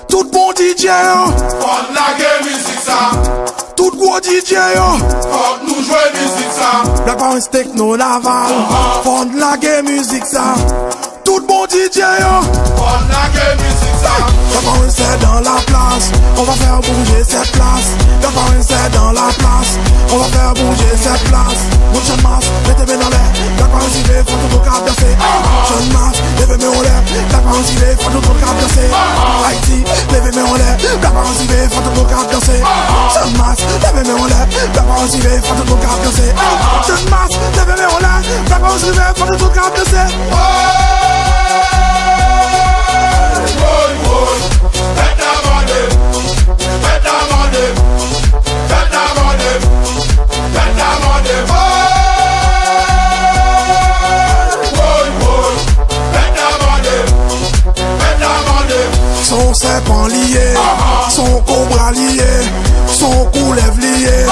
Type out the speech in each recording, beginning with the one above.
Tout bon DJ yo, Fon la gen musique ça. tout gros DJ yo, Fon nous jouer musique ça. Black Power Techno Laval, fond la game musique ça. Tout bon DJ yo, Fon la gen musique ça. Black Power c'est dans la place, on va faire bouger cette place. Black Power c'est dans la place, on va faire bouger cette place. Mon jeune masse, mettez-moi dans l'air. Black Power s'y fait, faut tout le cap danser. Jeune masse, levez-moi en l'air. Black Power s'y fait, faut tout le cap danser. Haïti, levez-moi en l'air. Black Power s'y fait, faut tout le cap danser. Jeune masse, levez-moi en l'air. Black Power s'y fait, faut tout le cap danser. Jeune masse, levez-moi en l'air. Black Power s'y fait, faut tout le cap danser. Son serpent lié, son cobra lié, son couleuvre lié,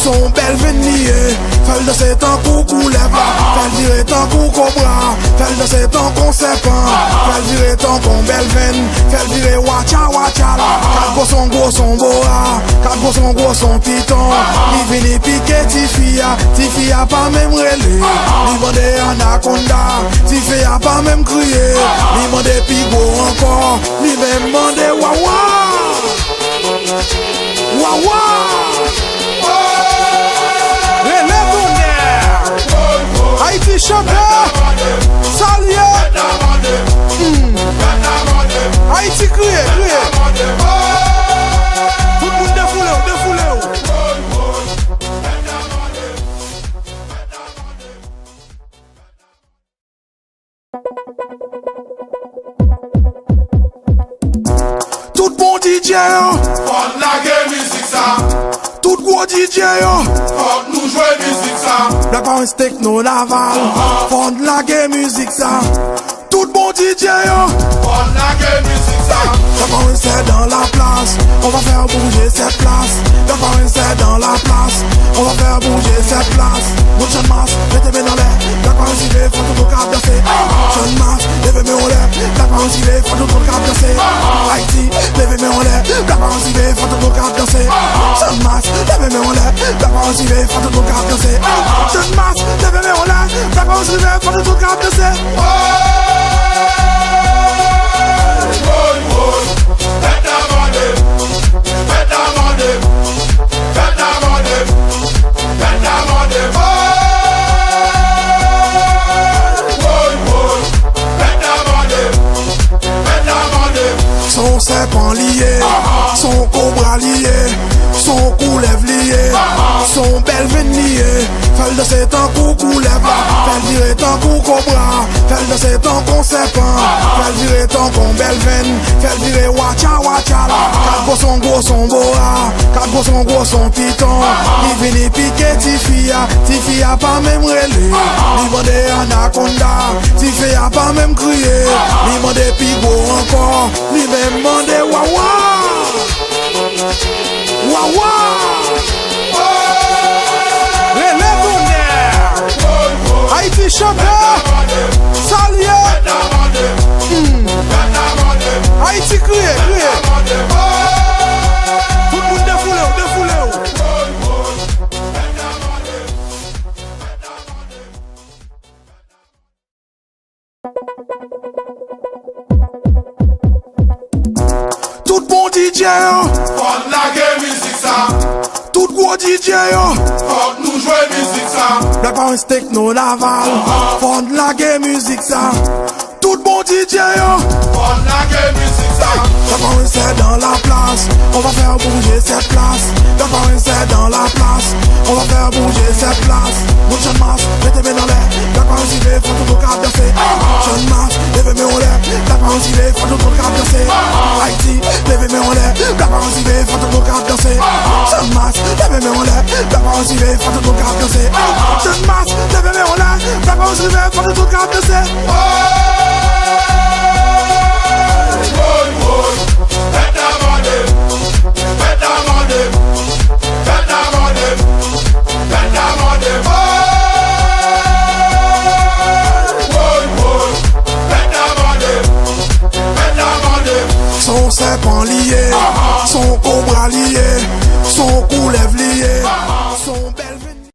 son belle veine lié. Fait de c'est un coup couleuvre, fait virer tant coup cobra, fait de c'est un con serpent, fait virer tant con belle veine, fait virer wacha wacha la. Quatre gros son boa, quatre gros son piton. Li vini piqué Tifi a pas même relé. Li mandé anaconda, Tifi a pas même crié. Li mandé pigo encore, li même mandé wawa. Wawa. Haïti chanteur, Salier. Haïti crié. Tout le monde défoulé. Tout bon DJ yo, Fon la gen musique ça. tout gros DJ yo, Fon nous jouer musique ça. Black Power Techno Laval, fond la game musique ça. Tout bon DJ yo, Fon la gen musique ça. Black Power c'est dans la place, on va faire bouger cette place. Black Power c'est dans la place, on va faire bouger cette place. Mon jeune masse, mettez-moi dans l'air. Black Power s'y fait, faut tout le cap danser. Jeune masse, levez-moi en l'air. Black Power s'y fait, faut tout le cap danser. Haïti, levez-moi en l'air. Black Power s'y fait, faut tout le cap danser. Jeune masse, levez-moi en l'air. Black Power s'y fait, faut tout le cap danser. Jeune masse, levez-moi en l'air. Black Power s'y fait, faut tout le cap danser. Son serpent lié, son cobra lié, son couleuvre lié, son belle veine lié. Fait de c'est un coup couleuvre, fait virer tant coup cobra, fait de c'est un con serpent, fait virer tant con belle veine, fait virer wacha wacha la. Quatre gros son boa, quatre gros son piton. Li vini piqué Tifi a pas même relé. Li mandé anaconda, Tifi a pas même crié. Li mandé pigo encore, li même mandé wawa. Wawa. Haïti chanteur, Salier. Haïti crié. Tout le monde défoulé. Tout bon DJ yo, Fon la gen musique ça. tout gros DJ yo, Fon nous jouer musique ça. Black Power Techno Laval, fond la game musique ça. Tout bon DJ yo, Fon la gen musique ça. Black Power c'est dans la place, on va faire bouger cette place. Black Power c'est dans la place, on va faire bouger cette place. Mon jeune masse, mettez-moi dans l'air. Black Power s'y fait, faut tout le cap danser. Jeune masse, levez-moi en l'air. Black Power s'y fait, faut tout le cap danser. Haïti, levez-moi en l'air. Black Power s'y fait, faut tout le cap danser. Jeune masse, levez-moi en l'air. Black Power s'y fait, faut tout le cap danser. Jeune masse, levez-moi en l'air. Black Power s'y fait, faut tout le cap danser. lié, son cou bras lié, son cou lève lié, son